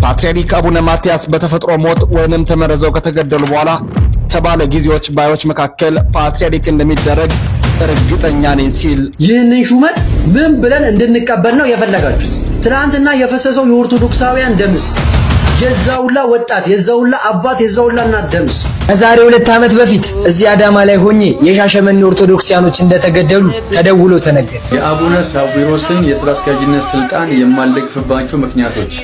ፓትርያርክ አቡነ ማትያስ በተፈጥሮ ሞት ወይንም ተመረዘው ከተገደሉ በኋላ ከባለ ጊዜዎች ባዮች መካከል ፓትርያርክ እንደሚደረግ እርግጠኛ ነኝ ሲል ይህንን ሹመት ምን ብለን እንድንቀበል ነው የፈለጋችሁት? ትናንትና የፈሰሰው የኦርቶዶክሳውያን ደምስ የዛውላ ወጣት የዛውላ አባት የዛውላ እናት ደምስ ከዛሬ 2 ዓመት በፊት እዚህ አዳማ ላይ ሆኜ የሻሸመኔ ኦርቶዶክሲያኖች እንደተገደሉ ተደውሎ ተነገረ። የአቡነ ሳዊሮስን የሥራ አስኪያጅነት ስልጣን የማልደግፍባቸው ምክንያቶች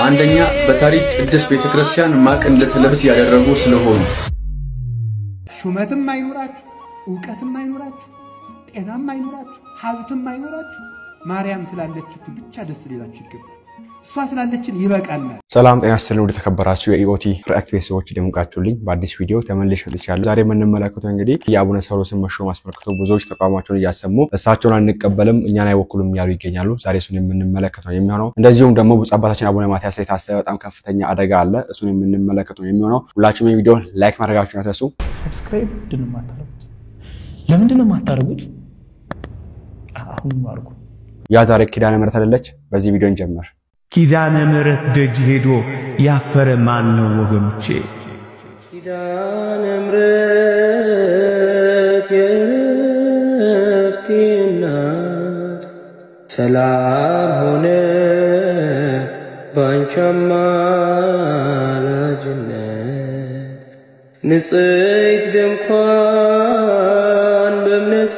አንደኛ በታሪክ ቅድስት ቤተክርስቲያን ማቅ እንድትለብስ ያደረጉ ስለሆኑ ሹመትም አይኖራችሁ ዕውቀትም አይኖራችሁ ጤናም አይኖራችሁ ሀብትም አይኖራችሁ ማርያም ስላለችችሁ ብቻ ደስ ሊላችሁ ይገባል። እሷ ስላለችን ይበቃናል። ሰላም ጤና ይስጥልኝ ወደ ተከበራችሁ የኢኦቲ ሪአክት ቤተሰቦች ደምቃችሁልኝ በአዲስ ቪዲዮ ተመልሼ መጥቻለሁ። ዛሬ የምንመለከተው እንግዲህ የአቡነ ሳዊሮስን መሾም አስመልክቶ ብዙዎች ተቃውሟቸውን እያሰሙ እሳቸውን አንቀበልም እኛን አይወክሉም ያሉ ይገኛሉ። ዛሬ እሱን የምንመለከተው የሚሆነው እንደዚሁም ደግሞ ብፁዕ አባታችን አቡነ ማትያስ ላይ ታሰበ በጣም ከፍተኛ አደጋ አለ። እሱን የምንመለከተው የሚሆነው ሁላችሁም የቪዲዮ ላይክ ማድረጋችሁን አትርሱ። ሰብስክራይብ ድን ማታረጉት ለምንድን ነው ማታረጉት? አሁን ማርኩ ያ ዛሬ ኪዳነ ምህረት አይደለች። በዚህ ቪዲዮ እንጀምር። ኪዳነ ምህረት ደጅ ሄዶ ያፈረ ማን ነው ወገኖቼ? ኪዳነ ምህረት የእረፍቴ እናት ሰላም ሆነ ባንቺ አማላጅነት ንጽሕት ድንኳን በእምነት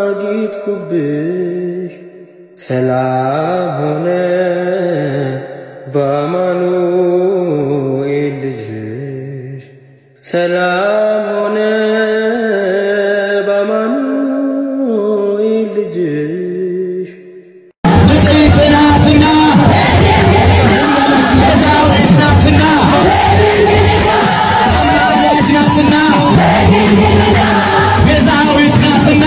አጌጥኩብሽ ሰላም ሆነ በአማኑኤል ልጅሽ ሰላም ሆነ በአማኑኤል ልጅሽ ንጽሕት ናትና ቤዛዊት ናትና አማላጅ ናትና ቤዛዊት ናትና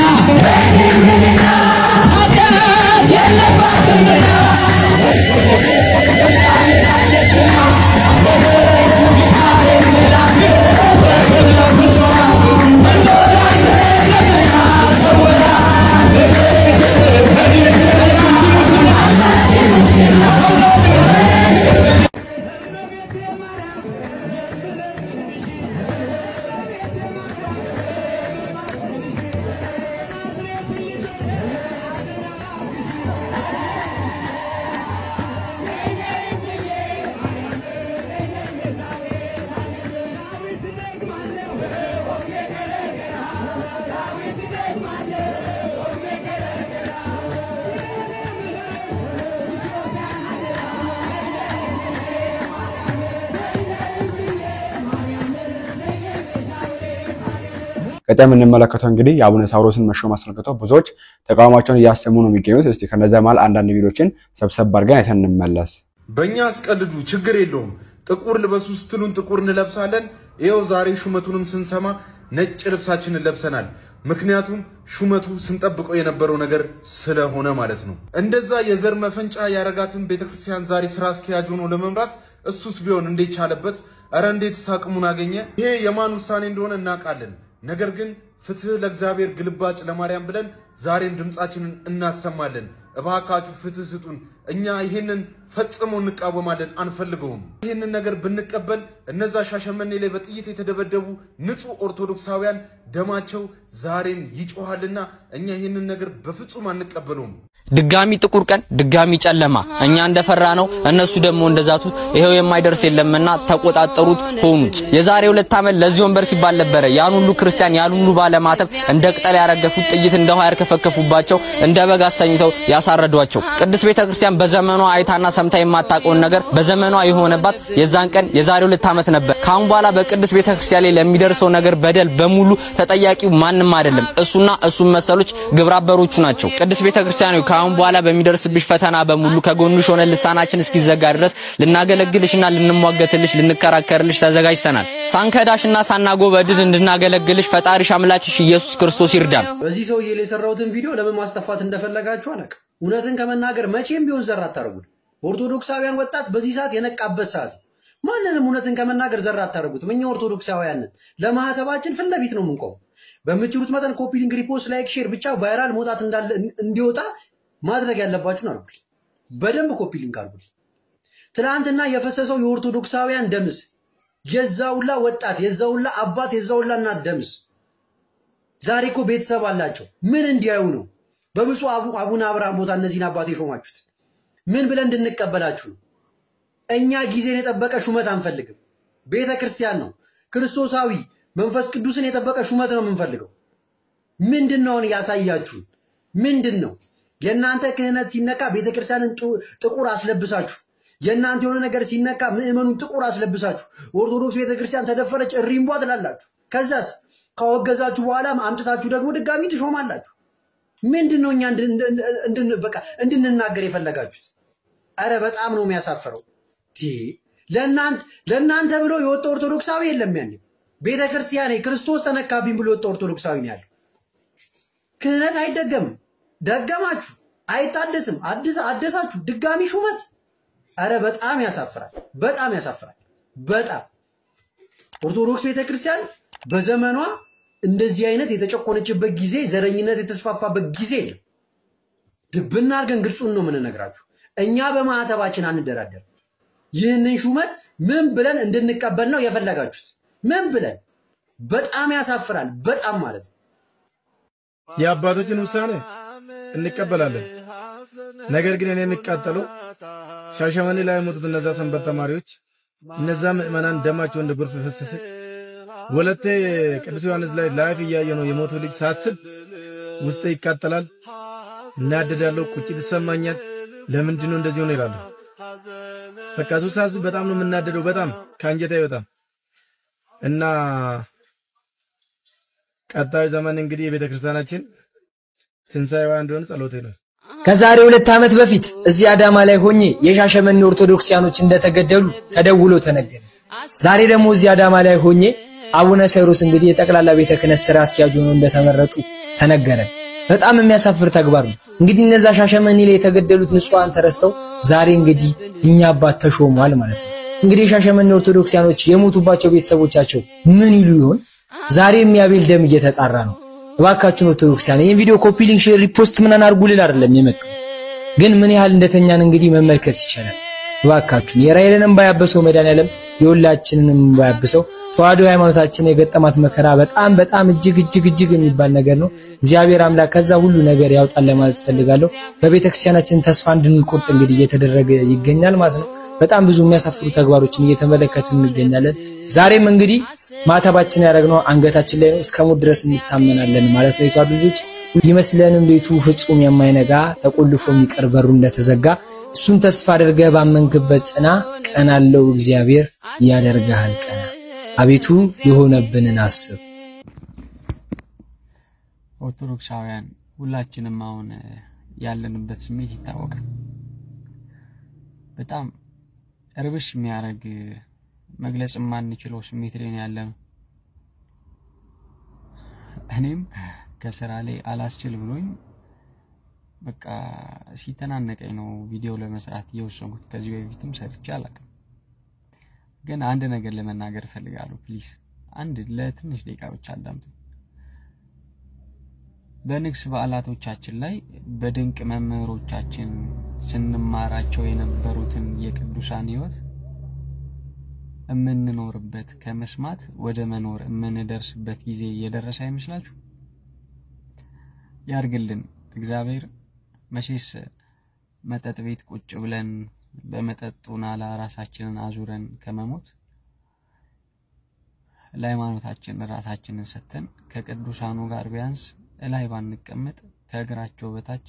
ቀጣይ የምንመለከተው እንግዲህ የአቡነ ሳዊሮስን መሾም አስመልክቶ ብዙዎች ተቃውሟቸውን እያሰሙ ነው የሚገኙት። እስቲ ከነዛ መሃል አንዳንድ ቪዲዮችን ሰብሰብ አድርገን አይተን እንመለስ። በእኛ አስቀልዱ ችግር የለውም ጥቁር ልበሱ ስትሉን ጥቁር እንለብሳለን። ይኸው ዛሬ ሹመቱንም ስንሰማ ነጭ ልብሳችንን ለብሰናል። ምክንያቱም ሹመቱ ስንጠብቀው የነበረው ነገር ስለሆነ ማለት ነው። እንደዛ የዘር መፈንጫ ያረጋትን ቤተክርስቲያን ዛሬ ስራ አስኪያጅ ሆኖ ለመምራት እሱስ ቢሆን እንዴት ቻለበት? አረ እንዴት ሳቅሙን አገኘ? ይሄ የማን ውሳኔ እንደሆነ እናውቃለን። ነገር ግን ፍትህ ለእግዚአብሔር ግልባጭ ለማርያም ብለን ዛሬም ድምጻችንን እናሰማለን። እባካችሁ ፍትህ ስጡን። እኛ ይሄንን ፈጽሞ እንቃወማለን፣ አንፈልገውም። ይሄንን ነገር ብንቀበል እነዛ ሻሸመኔ ላይ በጥይት የተደበደቡ ንጹህ ኦርቶዶክሳውያን ደማቸው ዛሬም ይጮሃልና እኛ ይሄንን ነገር በፍጹም አንቀበለውም። ድጋሚ ጥቁር ቀን ድጋሚ ጨለማ እኛ እንደፈራ ነው እነሱ ደግሞ እንደዛቱት ይሄው የማይደርስ የለምና ተቆጣጣሩት ሆኑት። የዛሬ 2 ዓመት ለዚህ ወንበር ሲባል ነበር ያን ሁሉ ክርስቲያን ያን ሁሉ ባለማተብ እንደ ቅጠል ያረገፉት ጥይት እንደ ውሃ ያርከፈከፉባቸው እንደ በግ አሰኝተው ያሳረዷቸው። ቅድስት ቤተክርስቲያን በዘመኗ አይታና ሰምታ የማታውቀውን ነገር በዘመኗ የሆነባት የዛን ቀን የዛሬ 2 ዓመት ነበር። ካሁን በኋላ በቅድስት ቤተክርስቲያን ላይ ለሚደርሰው ነገር በደል በሙሉ ተጠያቂው ማንም አይደለም እሱና እሱም መሰሎች ግብረአበሮቹ ናቸው። ቅድስት ቤተክርስቲያን ካሁን በኋላ በሚደርስብሽ ፈተና በሙሉ ከጎንሽ ሆነ ልሳናችን እስኪዘጋ ድረስ ልናገለግልሽና ልንሟገትልሽ ልንከራከርልሽ ተዘጋጅተናል። ሳንከዳሽና ሳናጎበድድ እንድናገለግልሽ ፈጣሪሽ አምላክሽ ኢየሱስ ክርስቶስ ይርዳን። በዚህ ሰውዬ ላይ የሰራውትን ቪዲዮ ለምን ማስጠፋት እንደፈለጋችሁ አላውቅም። እውነትን ከመናገር መቼም ቢሆን ዘራ አታርጉት። ኦርቶዶክሳውያን ወጣት በዚህ ሰዓት የነቃበት ሰዓት ማንንም እውነትን ከመናገር ዘራ አታርጉት። እኛ ኦርቶዶክሳውያን ለማህተባችን ፊት ለፊት ነው የምንቆመው። በምትችሉት መጠን ኮፒ ሊንክ ሪፖስት ላይክ ሼር ብቻ ቫይራል መውጣት እንዳለ እንዲወጣ ማድረግ ያለባችሁን አድርጉልኝ። በደንብ ኮፒ ሊንክ አድርጉልኝ። ትላንትና የፈሰሰው የኦርቶዶክሳውያን ደምስ የዛውላ ወጣት የዛውላ አባት የዛውላ እናት ደምስ ዛሬ እኮ ቤተሰብ አላቸው። ምን እንዲያዩ ነው? በብፁዕ አቡነ አብርሃም ቦታ እነዚህን አባት የሾማችሁት ምን ብለን እንድንቀበላችሁ ነው? እኛ ጊዜን የጠበቀ ሹመት አንፈልግም። ቤተ ክርስቲያን ነው ክርስቶሳዊ መንፈስ ቅዱስን የጠበቀ ሹመት ነው የምንፈልገው። ምንድነው ያሳያችሁ? ምንድነው የእናንተ ክህነት ሲነካ ቤተ ክርስቲያንን ጥቁር አስለብሳችሁ፣ የእናንተ የሆነ ነገር ሲነካ ምእመኑን ጥቁር አስለብሳችሁ፣ ኦርቶዶክስ ቤተ ክርስቲያን ተደፈረች እሪምቧ ትላላችሁ። ከዛስ ካወገዛችሁ በኋላ አምጥታችሁ ደግሞ ድጋሚ ትሾማላችሁ። ምንድነው እኛ እንድንናገር የፈለጋችሁት? አረ በጣም ነው የሚያሳፍረው። ለእናንተ ብሎ የወጣ ኦርቶዶክሳዊ የለም። ያኔ ቤተ ክርስቲያኔ ክርስቶስ ተነካብኝ ብሎ የወጣ ኦርቶዶክሳዊ ነው ያለው። ክህነት አይደገምም። ደገማችሁ፣ አይታደስም። አደሳችሁ ድጋሚ ሹመት። አረ በጣም ያሳፍራል። በጣም ያሳፍራል። በጣም ኦርቶዶክስ ቤተ ክርስቲያን በዘመኗ እንደዚህ አይነት የተጨቆነችበት ጊዜ፣ ዘረኝነት የተስፋፋበት ጊዜ የለም። ድብና አድርገን ግልጹን ነው የምንነግራችሁ። እኛ በማዕተባችን አንደራደር። ይህንን ሹመት ምን ብለን እንድንቀበል ነው የፈለጋችሁት? ምን ብለን? በጣም ያሳፍራል። በጣም ማለት ነው። የአባቶችን ውሳኔ እንቀበላለን። ነገር ግን እኔ የሚቃጠለው ሻሸመኔ ላይ የሞቱት እነዛ ሰንበት ተማሪዎች፣ እነዛ ምዕመናን ደማቸው እንደ ጎርፍ ፈሰሰ። ወለቴ ቅዱስ ዮሐንስ ላይ ላይፍ እያየ ነው የሞቱ ልጅ ሳስብ ውስጤ ይቃጠላል፣ እናደዳለሁ፣ ቁጭት ይሰማኛል። ለምንድን ነው እንደዚህ ሆነ ይላል። በቃ እሱ ሳስብ በጣም ነው የምናደደው፣ በጣም ከአንጀቴ በጣም እና ቀጣይ ዘመን እንግዲህ የቤተ ክርስቲያናችን ትንሣኤዋ እንደሆነ ጸሎቴ ነው። ከዛሬ 2 ዓመት በፊት እዚህ አዳማ ላይ ሆኜ የሻሸመኔ ኦርቶዶክሲያኖች እንደተገደሉ ተደውሎ ተነገረ። ዛሬ ደግሞ እዚህ አዳማ ላይ ሆኜ አቡነ ሳይሮስ እንግዲህ የጠቅላላ ቤተ ክህነት ስራ አስኪያጅ ሆነው እንደተመረጡ ተነገረ። በጣም የሚያሳፍር ተግባር ነው። እንግዲህ እነዛ ሻሸመኔ ላይ የተገደሉት ንጹሃን ተረስተው ዛሬ እንግዲህ እኛ አባት ተሾሟል ማለት ነው። እንግዲህ ሻሸመኔ ኦርቶዶክሲያኖች የሞቱባቸው ቤተሰቦቻቸው ምን ይሉ ይሆን? ዛሬ የሚያቤል ደም እየተጣራ ነው። እባካችሁን ኦርቶዶክሲያን ይሄን ቪዲዮ ኮፒ ሊንክ፣ ሼር፣ ሪፖስት ምናን አርጉልል አይደለም የመጡ ግን ምን ያህል እንደተኛን እንግዲህ መመልከት ይቻላል። እባካችሁን የራይልንም ባያበሰው መድኃኒዓለም የሁላችንንም ባያበሰው ተዋህዶ ሃይማኖታችን የገጠማት መከራ በጣም እጅግ የሚባል ነገር ነው። እግዚአብሔር አምላክ ከዛ ሁሉ ነገር ያውጣል ለማለት ፈልጋለሁ። በቤተክርስቲያናችን ተስፋ እንድንቆርጥ እንግዲህ እየተደረገ ይገኛል ማለት ነው። በጣም ብዙ የሚያሳፍሩ ተግባሮችን እየተመለከትን እንገኛለን። ዛሬም እንግዲህ ማተባችን ያደረግነው አንገታችን ላይ ነው። እስከሞት ድረስ እንታመናለን ማለት ነው። የተዋህዶ ልጆች ይመስለንም ቤቱ ፍጹም የማይነጋ ተቆልፎ የሚቀር በሩ እንደተዘጋ እሱን ተስፋ አድርገህ ባመንክበት ጽና። ቀናለው እግዚአብሔር ያደርጋል ቀና። አቤቱ የሆነብንን አስብ። ኦርቶዶክሳውያን ሁላችንም አሁን ያለንበት ስሜት ይታወቃል። በጣም እርብሽ የሚያረግ መግለጽ ማንችለው ስሜት ላይ ያለነው። እኔም ከስራ ላይ አላስችል ብሎኝ በቃ ሲተናነቀኝ ነው ቪዲዮ ለመስራት የወሰንኩት። ከዚህ በፊትም ሰርቼ አላውቅም። ግን አንድ ነገር ለመናገር ፈልጋለሁ። ፕሊስ አንድ ለትንሽ ደቂቃ ብቻ አዳምጡ። በንግስ በዓላቶቻችን ላይ በድንቅ መምህሮቻችን ስንማራቸው የነበሩትን የቅዱሳን ሕይወት እምንኖርበት ከመስማት ወደ መኖር እምንደርስበት ጊዜ እየደረሰ አይመስላችሁ? ያርግልን እግዚአብሔር። መቼስ መጠጥ ቤት ቁጭ ብለን በመጠጡና ለራሳችንን አዙረን ከመሞት ለሃይማኖታችን ራሳችንን ሰተን ከቅዱሳኑ ጋር ቢያንስ እላይ ባንቀመጥ ከእግራቸው በታች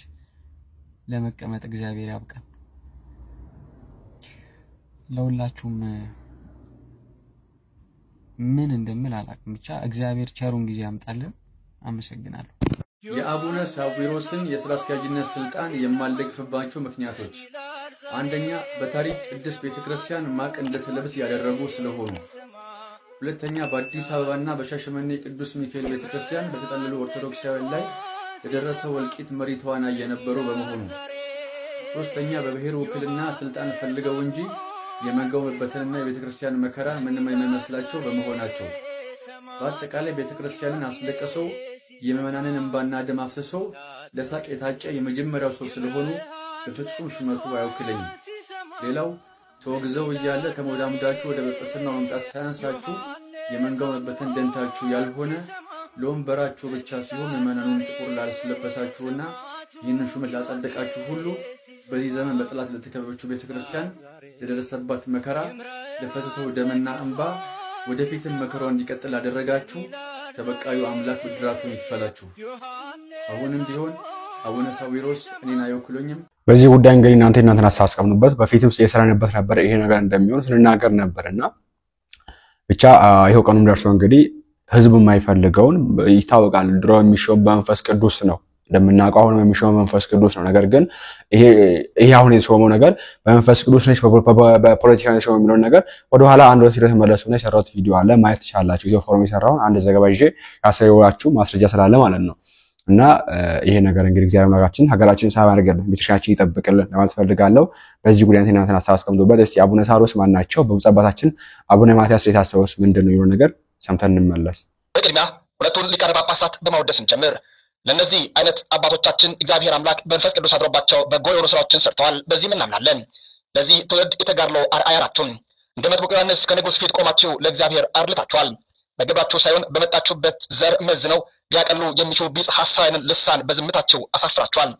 ለመቀመጥ እግዚአብሔር ያብቃን። ለሁላችሁም ምን እንደምል አላውቅም። ብቻ እግዚአብሔር ቸሩን ጊዜ ያምጣልን። አመሰግናለሁ። የአቡነ ሳዊሮስን የሥራ አስኪያጅነት ስልጣን የማልደግፍባቸው ምክንያቶች፣ አንደኛ በታሪክ ቅድስት ቤተክርስቲያን ማቅ እንድትለብስ ያደረጉ ስለሆኑ፣ ሁለተኛ በአዲስ አበባና በሻሸመኔ ቅዱስ ሚካኤል ቤተክርስቲያን በተጠለሉ ኦርቶዶክሳውያን ላይ የደረሰው እልቂት መሪ ተዋናይ የነበሩ በመሆኑ፣ ሶስተኛ በብሔር ውክልና ስልጣን ፈልገው እንጂ የመንጋው መበተንና የቤተክርስቲያን መከራ ምንም የማይመስላቸው በመሆናቸው፣ በአጠቃላይ ቤተክርስቲያንን አስለቀሰው የምዕመናንን እንባና ደም አፍስሰው ለሳቅ የታጨ የመጀመሪያው ሰው ስለሆኑ በፍጹም ሹመቱ አይወክለኝም። ሌላው ተወግዘው እያለ ተሞዳሙዳችሁ ወደ ጵጵስናው መምጣት ሳያንሳችሁ የመንጋው መበተን ደንታችሁ ያልሆነ ለወንበራችሁ ብቻ ሲሆን ምዕመናኑን ጥቁር ላስለበሳችሁና ይህንን ሹመት ላጸደቃችሁ ሁሉ በዚህ ዘመን በጠላት ለተከበበችው ቤተክርስቲያን ለደረሰባት መከራ ለፈሰሰው ደምና እንባ ወደፊትም መከራው እንዲቀጥል አደረጋችሁ ተበቃዩ አምላክ ብድራቱን ይክፈላችሁ። አሁንም ቢሆን አቡነ ሳዊሮስ እኔን አይወክሉኝም። በዚህ ጉዳይ እንግዲህ እናንተን አሳስቀምኑበት። በፊትም የሰራንበት ነበር ይሄ ነገር እንደሚሆን ስንናገር ነበርና ብቻ ይሄው ቀኑም ደርሶ እንግዲህ ህዝብ የማይፈልገውን ይታወቃል። ድሮ የሚሾም በመንፈስ ቅዱስ ነው እንደምናውቀው አሁን የሚሾመው መንፈስ ቅዱስ ነው። ነገር ግን ይሄ አሁን የተሾመው ነገር በመንፈስ ቅዱስ ነው በፖለቲካ ነው የተሾመው የሚለው ነገር ወደ ኋላ አንድ ወር ሲደርስ መለሱና የሰራሁት ቪዲዮ አለ ማየት ትችላላችሁ። ኢትዮ ፎረም የሰራውን አንድ ዘገባ ይዤ ያሳየዋችሁ ማስረጃ ስላለ ማለት ነው። እና ይሄ ነገር እንግዲህ እግዚአብሔር አምላካችን ሀገራችንን ሰላም ያደርግልን ቤተክርስቲያናችንን ይጠብቅልን ለማለት ፈልጋለሁ። በዚህ ጉዳይ እናንተን አሳስቀምጡበት። እስቲ አቡነ ሳዊሮስ ማን ናቸው? በብፁዕ አባታችን አቡነ ማትያስ የታሰሩት ምንድነው የሚለው ነገር ሰምተን እንመለስ። በቅድሚያ ሁለቱን ሊቃነ ጳጳሳት በማወደስም ጀምር ለነዚህ አይነት አባቶቻችን እግዚአብሔር አምላክ መንፈስ ቅዱስ አድሮባቸው በጎ የሆኑ ስራዎችን ሰርተዋል። በዚህም እናምናለን። ለዚህ ትውልድ የተጋድሎ አርአያ ናችሁ። እንደ መጥምቁ ዮሐንስ ከንጉሥ ፊት ቆማችሁ ለእግዚአብሔር አርልታችኋል። በግብራችሁ ሳይሆን በመጣችሁበት ዘር መዝነው ቢያቀሉ የሚችሉ ቢጽ ሐሳዊንን ልሳን በዝምታችሁ አሳፍራችኋል።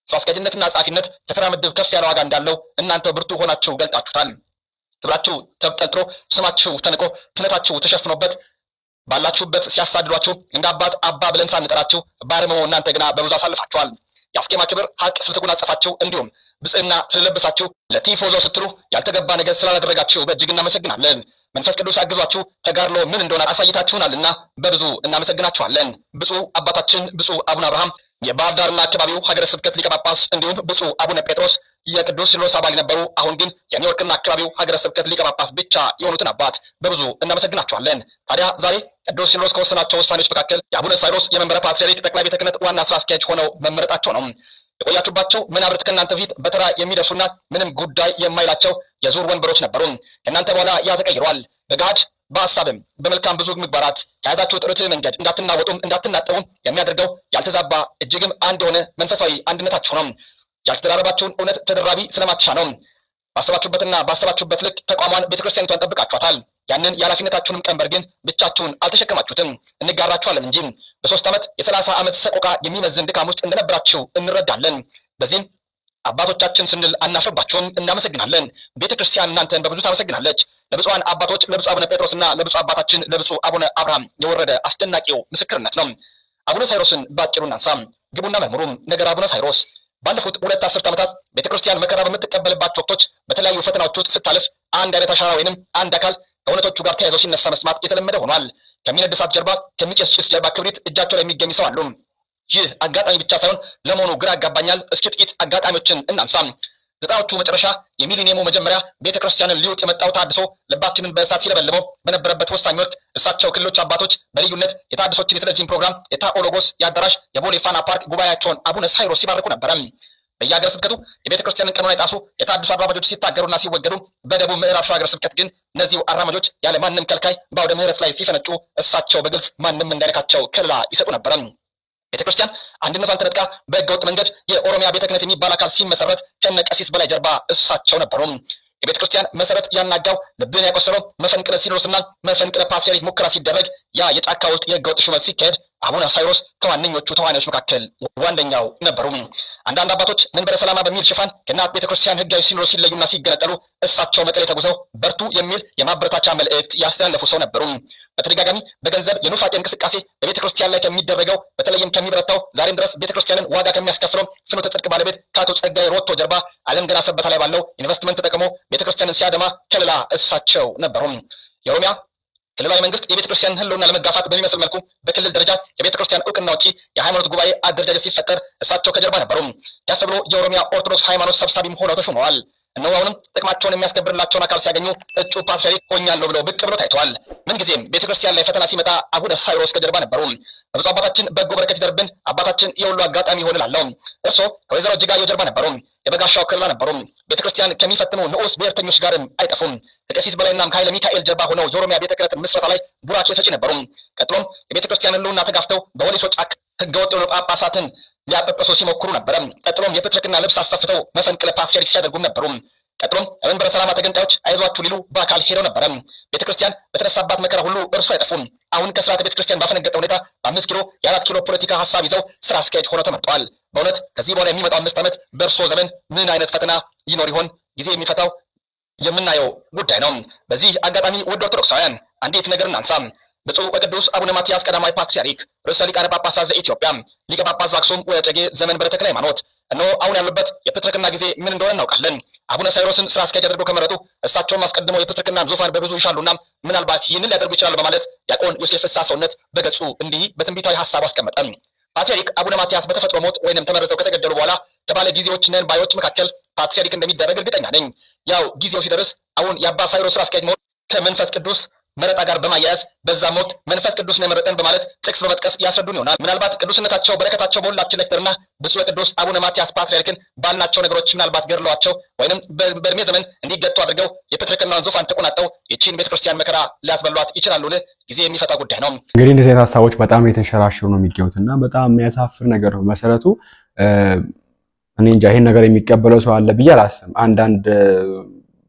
ስራ አስኪያጅነትና ጸሐፊነት ከተራ ምድብ ከፍ ያለ ዋጋ እንዳለው እናንተ ብርቱ ሆናችሁ ገልጣችሁታል። ክብራችሁ ተብጠልጥሎ ስማችሁ ተንቆ ክህነታችሁ ተሸፍኖበት ባላችሁበት ሲያሳድዷችሁ እንደ አባት አባ ብለን ሳንጠራችሁ ባርመው እናንተ ግና በብዙ አሳልፋችኋል። የአስኬማ ክብር ሀቅ ስለተጎናጸፋችሁ እንዲሁም ብጽዕና ስለለበሳችሁ ለቲፎዞ ስትሉ ያልተገባ ነገር ስላላደረጋችሁ በእጅግ እናመሰግናለን። መንፈስ ቅዱስ አግዟችሁ ተጋድሎ ምን እንደሆነ አሳይታችሁናልና በብዙ እናመሰግናችኋለን። ብፁዕ አባታችን ብፁዕ አቡነ አብርሃም የባህር ዳርና አካባቢው ሀገረ ስብከት ሊቀ ጳጳስ እንዲሁም ብፁዕ አቡነ ጴጥሮስ የቅዱስ ሲኖዶስ አባል ነበሩ። አሁን ግን የኒውዮርክና አካባቢው ሀገረ ስብከት ሊቀ ጳጳስ ብቻ የሆኑትን አባት በብዙ እናመሰግናችኋለን። ታዲያ ዛሬ ቅዱስ ሲኖዶስ ከወሰናቸው ውሳኔዎች መካከል የአቡነ ሳዊሮስ የመንበረ ፓትርያርክ ጠቅላይ ቤተ ክህነት ዋና ስራ አስኪያጅ ሆነው መመረጣቸው ነው። የቆያችሁባቸው መናብርት ከእናንተ ፊት በተራ የሚደርሱና ምንም ጉዳይ የማይላቸው የዙር ወንበሮች ነበሩ። ከእናንተ በኋላ ያ ተቀይሯል። በጋድ በሐሳብም በመልካም ብዙ ምግባራት ከያዛችሁት ርትዕ መንገድ እንዳትናወጡም እንዳትናጠቡም የሚያደርገው ያልተዛባ እጅግም አንድ የሆነ መንፈሳዊ አንድነታችሁ ነው። ያልተደራረባችሁን እውነት ተደራቢ ስለማትሻ ነው። ባሰባችሁበትና ባሰባችሁበት ልክ ተቋሟን ቤተክርስቲያኒቷን ጠብቃችኋታል። ያንን የኃላፊነታችሁንም ቀንበር ግን ብቻችሁን አልተሸከማችሁትም፣ እንጋራችኋለን እንጂ። በ3 ዓመት የ30 ዓመት ሰቆቃ የሚመዝን ድካም ውስጥ እንደነበራችሁ እንረዳለን። በዚህም አባቶቻችን ስንል አናፍርባችሁም፣ እናመሰግናለን። ቤተክርስቲያን እናንተን በብዙ ታመሰግናለች። ለብፁዓን አባቶች ለብፁዕ አቡነ ጴጥሮስና ለብፁዕ አባታችን ለብፁዕ አቡነ አብርሃም የወረደ አስደናቂው ምስክርነት ነው። አቡነ ሳዊሮስን ባጭሩ እናንሳ፣ ግቡና መርምሩ። ነገር አቡነ ሳዊሮስ ባለፉት 2 አስርት ዓመታት ቤተክርስቲያን መከራ በምትቀበልባቸው ወቅቶች በተለያዩ ፈተናዎች ውስጥ ስታልፍ አንድ አይነት አሻራ ወይንም አንድ አካል ከእውነቶቹ ጋር ተያይዞ ሲነሳ መስማት የተለመደ ሆኗል። ከሚነድ እሳት ጀርባ ከሚጨስ ጭስ ጀርባ ክብሪት እጃቸው ላይ የሚገኝ ሰው አሉ። ይህ አጋጣሚ ብቻ ሳይሆን ለመሆኑ ግራ ያጋባኛል። እስኪ ጥቂት አጋጣሚዎችን እናንሳ። 90ዎቹ መጨረሻ የሚሊኒየሙ መጀመሪያ ቤተክርስቲያንን ሊውጥ የመጣው ታድሶ ልባችንን በእሳት ሲለበልበው በነበረበት ወሳኝ ወቅት እሳቸው ክልሎች አባቶች በልዩነት የታድሶችን የቴሌቪዥን ፕሮግራም የታኦሎጎስ የአዳራሽ የቦሌ ፋና ፓርክ ጉባኤያቸውን አቡነ ሳዊሮስ ሲባርኩ ነበረ። በየሀገረ ስብከቱ የቤተክርስቲያንን ቀኖና የጣሱ የታድሶ አራማጆች ሲታገሩና ሲወገዱ፣ በደቡብ ምዕራብ ሸዋ ሀገረ ስብከት ግን እነዚሁ አራማጆች ያለ ማንም ከልካይ በአውደ ምሕረት ላይ ሲፈነጩ እሳቸው በግልጽ ማንም እንዳይነካቸው ከለላ ይሰጡ ነበረ። ቤተክርስቲያን አንድነቷን ተነጥቃ በህገወጥ መንገድ የኦሮሚያ ቤተ ክህነት የሚባል አካል ሲመሰረት ከነ ቀሲስ በላይ ጀርባ እሳቸው ነበሩ። የቤተክርስቲያን መሰረት ያናጋው ልብን ያቆሰለው መፈንቅለ ሲኖዶስና መፈንቅለ ፓትርያርክ ሙከራ ሲደረግ ያ የጫካ ውስጥ የህገወጥ ሹመት ሲካሄድ አቡነ ሳዊሮስ ከዋነኞቹ ተዋናዮች መካከል ዋነኛው ነበሩ። አንዳንድ አባቶች መንበረ ሰላማ በሚል ሽፋን ከእናት ቤተክርስቲያን ህጋዊ ሲኖዶስ ሲለዩና ሲገነጠሉ እሳቸው መቀሌ ተጉዘው በርቱ የሚል የማበረታቻ መልእክት ያስተላለፉ ሰው ነበሩ። በተደጋጋሚ በገንዘብ የኑፋቄ እንቅስቃሴ በቤተክርስቲያን ላይ ከሚደረገው በተለይም ከሚበረታው ዛሬም ድረስ ቤተክርስቲያንን ዋጋ ከሚያስከፍለው ፍኖተ ጽድቅ ባለቤት ከአቶ ጸጋዬ ሮቶ ጀርባ ዓለም ገና ሰበታ ላይ ባለው ኢንቨስትመንት ተጠቅሞ ቤተክርስቲያንን ሲያደማ ከለላ እሳቸው ነበሩ። የኦሮሚያ ክልላዊ መንግስት የቤተክርስቲያን ህልውና ለመጋፋት በሚመስል መልኩ በክልል ደረጃ የቤተክርስቲያን እውቅና ውጪ የሃይማኖት ጉባኤ አደረጃጀት ሲፈጠር እሳቸው ከጀርባ ነበሩ። ከፍ ብሎ የኦሮሚያ ኦርቶዶክስ ሃይማኖት ሰብሳቢም ሆነው ተሾመዋል። እነሆ አሁንም ጥቅማቸውን የሚያስከብርላቸውን አካል ሲያገኙ እጩ ፓትርያርክ ሆኛለሁ ብለው ብቅ ብለው ታይተዋል። ምንጊዜም ቤተክርስቲያን ላይ ፈተና ሲመጣ አቡነ ሳዊሮስ ከጀርባ ነበሩ። በብፁዕ አባታችን በጎ በረከት ይደርብን። አባታችን የሁሉ አጋጣሚ ይሆን እላለሁ። እርስዎ ከወይዘሮ እጅጋየሁ ጀርባ ነበሩ። የበጋሻው ከለላ ነበሩ። ቤተክርስቲያን ከሚፈትኑ ንዑስ ብሔርተኞች ጋርም አይጠፉም። ከቀሲስ በላይና ከኃይለ ሚካኤል ጀርባ ሆነው የኦሮሚያ ቤተ ክህነት ምስረታ ላይ ቡራኬ ሰጪ ነበሩ። ቀጥሎም የቤተክርስቲያን ህልውና ተጋፍተው በወሊሶ ጫካ ህገወጥ የሆኑ ጳጳሳትን ሊያጳጳሱ ሲሞክሩ ነበረ። ቀጥሎም የፕትርክና ልብስ አሰፍተው መፈንቅለ ፓትርያርክ ሲያደርጉም ነበሩ። ቀጥሎም መንበረ ሰላማ ተገንጣዮች አይዟችሁ ሊሉ በአካል ሄደው ነበረ። ቤተክርስቲያን በተነሳባት መከራ ሁሉ እርሱ አይጠፉም። አሁን ከስርዓተ ቤተክርስቲያን ባፈነገጠ ሁኔታ በ5 ኪሎ የ4 ኪሎ ፖለቲካ ሀሳብ ይዘው ስራ አስኪያጅ ሆነው ተመርጠዋል። በእውነት ከዚህ በኋላ የሚመጣው 5 ዓመት በእርሶ ዘመን ምን አይነት ፈተና ይኖር ይሆን? ጊዜ የሚፈታው የምናየው ጉዳይ ነው። በዚህ አጋጣሚ ውድ ኦርቶዶክሳውያን አንዲት ነገር እናንሳ። ብፁዕ ወቅዱስ አቡነ ማትያስ ቀዳማዊ ፓትርያርክ ርዕሰ ሊቃነ ጳጳሳት ዘኢትዮጵያ ሊቀ ጳጳስ ዘአክሱም ወዕጨጌ ዘመንበረ ተክለ ሃይማኖት እነሆ አሁን ያሉበት የፕትርክና ጊዜ ምን እንደሆነ እናውቃለን። አቡነ ሳይሮስን ስራ አስኪያጅ አድርገው ከመረጡ እሳቸውም አስቀድመው የፕትርክናን ዙፋን በብዙ ይሻሉና ምናልባት ይህንን ሊያደርጉ ይችላሉ በማለት ዲያቆን ዮሴፍ ፍስሐ ሰውነት በገጹ እንዲህ በትንቢታዊ ሐሳብ አስቀመጠ። ፓትርያርክ አቡነ ማትያስ በተፈጥሮ ሞት ወይንም ተመርዘው ከተገደሉ በኋላ ከባለ ጊዜዎች ነን ባዮች መካከል ፓትርያርክ እንደሚደረግ እርግጠኛ ነኝ። ያው ጊዜው ሲደርስ አሁን የአባ ሳይሮስ ስራ አስኪያጅ መሆን ከመንፈስ ቅዱስ መረጣ ጋር በማያያዝ በዛም ወቅት መንፈስ ቅዱስ ነው የመረጠን በማለት ጥቅስ በመጥቀስ ያስረዱን ይሆናል። ምናልባት ቅዱስነታቸው በረከታቸው በሁላችን ላይ ይደርና ብፁዕ ቅዱስ አቡነ ማትያስ ፓትርያርክን ባልናቸው ነገሮች ምናልባት ገድለዋቸው ወይንም በእድሜ ዘመን እንዲገጡ አድርገው የፕትርክናን ዙፋን ተቆናጠው የቺን ቤተክርስቲያን መከራ ሊያስበሏት ይችላሉ። ጊዜ የሚፈታ ጉዳይ ነው። እንግዲህ እንደዚህ አይነት ሀሳቦች በጣም የተንሸራሸሩ ነው የሚገኙትና በጣም የሚያሳፍር ነገር ነው። መሰረቱ እኔ እንጃ ይሄን ነገር የሚቀበለው ሰው አለ ብዬ አላስብም። አንዳንድ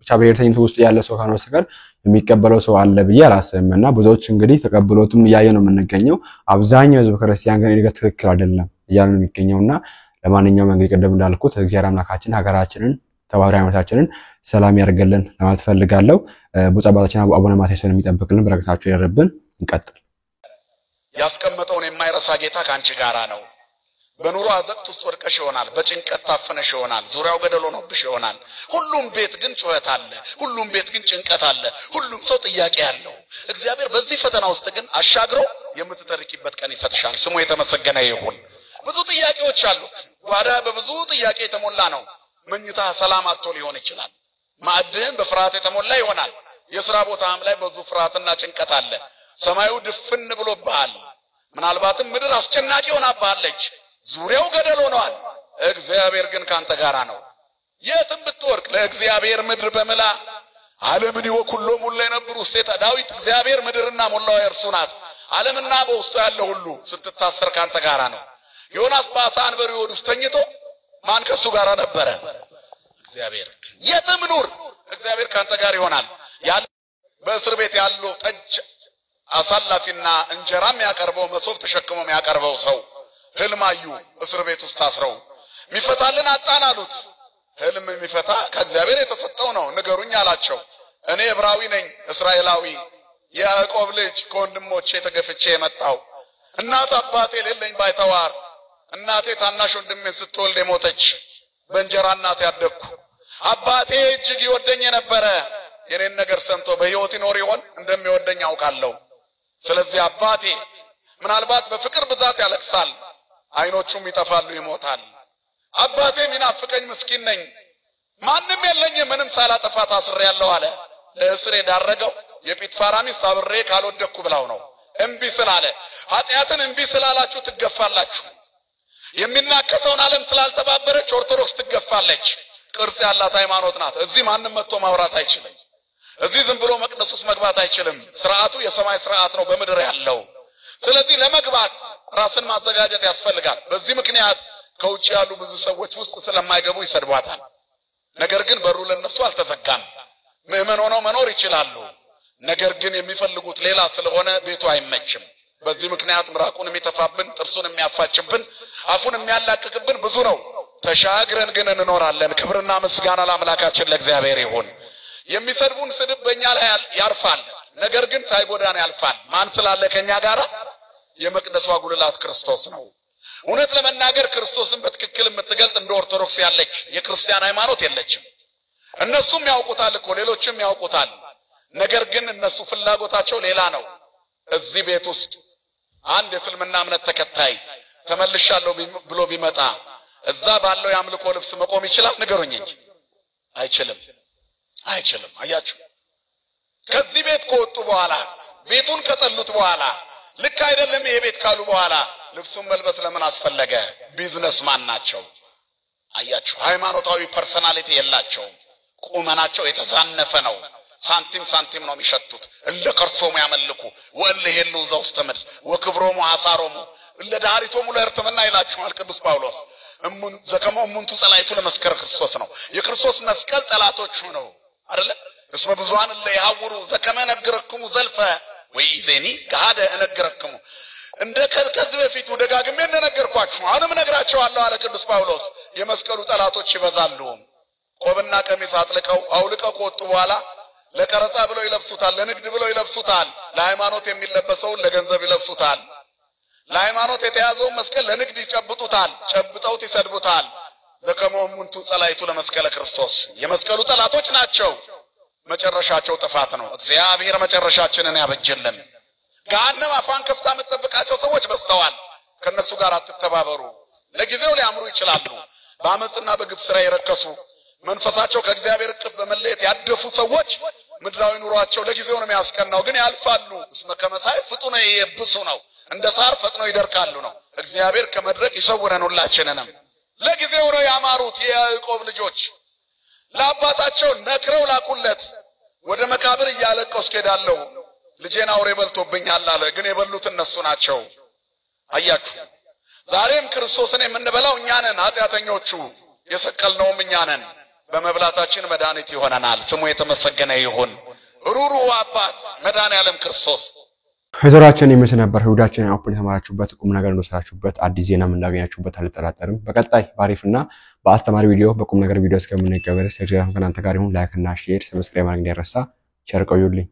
ብቻ በየተኝቶ ውስጥ ያለ ሰው ካልሆነ በስተቀር የሚቀበለው ሰው አለ ብዬ አላስብምና ብዙዎች እንግዲህ ተቀብሎትም እያየ ነው የምንገኘው። አብዛኛው ህዝብ ክርስቲያን ግን ይሄ ትክክል አይደለም እያለ ነው የሚገኘውና ለማንኛውም እንግዲህ ቀደም እንዳልኩት እግዚአብሔር አምላካችን ሀገራችንን ተባራሪ ዓመታችንን ሰላም ያርገልን ለማለት ፈልጋለሁ። ብፁዕ አባታችን አቡነ ማትያስን የሚጠብቅልን በረከታቸው ይደርብን። እንቀጥል። ያስቀመጠውን የማይረሳ ጌታ ካንቺ ጋራ ነው። በኑሮ አዘቅት ውስጥ ወድቀሽ ይሆናል። በጭንቀት ታፈነሽ ይሆናል። ዙሪያው ገደል ሆኖብሽ ይሆናል። ሁሉም ቤት ግን ጩኸት አለ። ሁሉም ቤት ግን ጭንቀት አለ። ሁሉም ሰው ጥያቄ አለው። እግዚአብሔር በዚህ ፈተና ውስጥ ግን አሻግሮ የምትተርኪበት ቀን ይሰጥሻል። ስሙ የተመሰገነ ይሁን። ብዙ ጥያቄዎች አሉት። ጓዳ በብዙ ጥያቄ የተሞላ ነው። መኝታ ሰላም አጥቶ ሊሆን ይችላል። ማዕድህም በፍርሃት የተሞላ ይሆናል። የሥራ ቦታም ላይ ብዙ ፍርሃትና ጭንቀት አለ። ሰማዩ ድፍን ብሎብሃል። ምናልባትም ምድር አስጨናቂ ሆናብሃለች። ዙሪያው ገደል ሆኗል። እግዚአብሔር ግን ካንተ ጋራ ነው። የትም ብትወርቅ ለእግዚአብሔር ምድር በመላ ዓለምን ይወኩሎ ሙሉ የነበሩ ሴታ ዳዊት እግዚአብሔር ምድርና ሞላው የእርሱ ናት። ዓለምና በውስጡ ያለው ሁሉ ስትታሰር ካንተ ጋራ ነው። ዮናስ በአሳ አንበሪ ሆድ ውስጥ ተኝቶ ማን ከሱ ጋራ ነበረ? እግዚአብሔር። የትም ኑር እግዚአብሔር ካንተ ጋር ይሆናል። በእስር ቤት ያለው ጠጅ አሳላፊና እንጀራም ያቀርበው መሶብ ተሸክሞ ያቀርበው ሰው ህልማዩ እስር ቤት ውስጥ ታስረው ሚፈታልን አጣን አሉት። ህልም የሚፈታ ከእግዚአብሔር የተሰጠው ነው። ንገሩኝ አላቸው። እኔ ዕብራዊ ነኝ እስራኤላዊ የያዕቆብ ልጅ ከወንድሞቼ ተገፍቼ የመጣው እናት አባቴ የሌለኝ ባይተዋር እናቴ ታናሽ ወንድሜን ስትወልድ የሞተች በእንጀራ እናት ያደግኩ አባቴ እጅግ ይወደኝ የነበረ የኔን ነገር ሰምቶ በሕይወት ይኖር ይሆን? እንደሚወደኝ አውቃለሁ። ስለዚህ አባቴ ምናልባት በፍቅር ብዛት ያለቅሳል፣ አይኖቹም ይጠፋሉ፣ ይሞታል። አባቴ ሚናፍቀኝ ምስኪን ነኝ፣ ማንም የለኝም፣ ምንም ሳላጠፋ ታስሬያለሁ አለ። ለእስር የዳረገው የጲጥፋራ ሚስት አብሬ ካልወደኩ ብላው ነው። እምቢ ስላለ ኃጢአትን እምቢ ስላላችሁ ትገፋላችሁ። የሚናከሰውን ዓለም ስላልተባበረች ኦርቶዶክስ ትገፋለች። ቅርጽ ያላት ሃይማኖት ናት። እዚህ ማንም መጥቶ ማውራት አይችልም። እዚህ ዝም ብሎ መቅደስ ውስጥ መግባት አይችልም። ስርዓቱ የሰማይ ስርዓት ነው በምድር ያለው። ስለዚህ ለመግባት ራስን ማዘጋጀት ያስፈልጋል። በዚህ ምክንያት ከውጭ ያሉ ብዙ ሰዎች ውስጥ ስለማይገቡ ይሰድቧታል። ነገር ግን በሩ ለነሱ አልተዘጋም። ምእመን ሆነው መኖር ይችላሉ። ነገር ግን የሚፈልጉት ሌላ ስለሆነ ቤቱ አይመችም። በዚህ ምክንያት ምራቁን የሚተፋብን፣ ጥርሱን የሚያፋጭብን፣ አፉን የሚያላቅቅብን ብዙ ነው። ተሻግረን ግን እንኖራለን። ክብርና ምስጋና ለአምላካችን ለእግዚአብሔር ይሁን። የሚሰድቡን ስድብ በእኛ ላይ ያርፋል፣ ነገር ግን ሳይጎዳን ያልፋል። ማን ስላለ ከኛ ጋራ? የመቅደሷ ጉልላት ክርስቶስ ነው። እውነት ለመናገር ክርስቶስን በትክክል የምትገልጥ እንደ ኦርቶዶክስ ያለች የክርስቲያን ሃይማኖት የለችም። እነሱም ያውቁታል እኮ ሌሎችም ያውቁታል። ነገር ግን እነሱ ፍላጎታቸው ሌላ ነው። እዚህ ቤት ውስጥ አንድ የእስልምና እምነት ተከታይ ተመልሻለሁ ብሎ ቢመጣ እዛ ባለው የአምልኮ ልብስ መቆም ይችላል? ንገሩኝ እንጂ አይችልም። አይችልም። አያችሁ፣ ከዚህ ቤት ከወጡ በኋላ ቤቱን ከጠሉት በኋላ ልክ አይደለም ይሄ ቤት ካሉ በኋላ ልብሱን መልበስ ለምን አስፈለገ? ቢዝነስማን ናቸው። አያችሁ፣ ሃይማኖታዊ ፐርሰናሊቲ የላቸውም። ቁመናቸው የተዛነፈ ነው። ሳንቲም ሳንቲም ነው የሚሸቱት። እለ ከርሶሙ ያመልኩ ወእለ ሄሉ ዘውስተ ምድር ወክብሮሙ አሳሮሙ እለ ዳሪቶሙ ለእርትምና ይላችኋል ቅዱስ ጳውሎስ። ዘከመ እሙንቱ ጸላይቱ ለመስከረ ክርስቶስ ነው። የክርስቶስ መስቀል ጠላቶቹ ነው አይደለ? እስመ ብዙኃን ለያውሩ ዘከመ ነገረክሙ ዘልፈ ወይዜኒ ጋደ እነገረክሙ እንደ ከዚህ በፊት ደጋግሜ እንደነገርኳችሁ አሁንም እነግራችኋለሁ አለ ቅዱስ ጳውሎስ። የመስቀሉ ጠላቶች ይበዛሉ። ቆብና ቀሚስ አውልቀው ከወጡ በኋላ ለቀረጻ ብለው ይለብሱታል፣ ለንግድ ብለው ይለብሱታል። ለሃይማኖት የሚለበሰውን ለገንዘብ ይለብሱታል። ለሃይማኖት የተያዘውን መስቀል ለንግድ ይጨብጡታል፣ ጨብጠውት ይሰድቡታል። ዘከመ እሙንቱ ጸላይቱ ለመስቀለ ክርስቶስ የመስቀሉ ጠላቶች ናቸው። መጨረሻቸው ጥፋት ነው። እግዚአብሔር መጨረሻችንን ያበጀልን። ገሃነም አፋን ከፍታ የምትጠብቃቸው ሰዎች በስተዋል። ከነሱ ጋር አትተባበሩ። ለጊዜው ሊያምሩ ይችላሉ። በአመጽና በግፍ ስራ የረከሱ መንፈሳቸው ከእግዚአብሔር እቅፍ በመለየት ያደፉ ሰዎች ምድራዊ ኑሯቸው ለጊዜው ነው የሚያስቀናው፣ ግን ያልፋሉ። እስመ ከመሳይ ፍጡነ ይብሱ ነው፣ እንደ ሳር ፈጥነው ይደርቃሉ ነው። እግዚአብሔር ከመድረቅ ይሰውረን ሁላችንንም። ለጊዜው ነው ያማሩት የያዕቆብ ልጆች። ለአባታቸው ነክረው ላኩለት። ወደ መቃብር እያለቀሱ ሄዳለሁ ልጄን አውሬ በልቶብኛል አለ። ግን የበሉት እነሱ ናቸው። አያችሁ፣ ዛሬም ክርስቶስን የምንበላው እኛ ነን። ኃጢአተኞቹ የሰቀልነውም እኛ ነን። በመብላታችን መድኃኒት ይሆነናል። ስሙ የተመሰገነ ይሁን። ሩሩ አባት መድኃኔዓለም ክርስቶስ ሀዘራችን የሚስ ነበር። ህውዳችን አፕል ተማራችሁበት፣ ቁም ነገር እንደሰራችሁበት፣ አዲስ ዜና እንዳገኛችሁበት አልጠራጠርም። በቀጣይ ባሪፍና በአስተማሪ ቪዲዮ በቁም ነገር ቪዲዮ እስከምንገናኝ ሰላም ከእናንተ ጋር ይሁን። ላይክ እና ሼር ሰብስክራይብ ማድረግ እንዳይረሳ። ቸር ቆዩልኝ።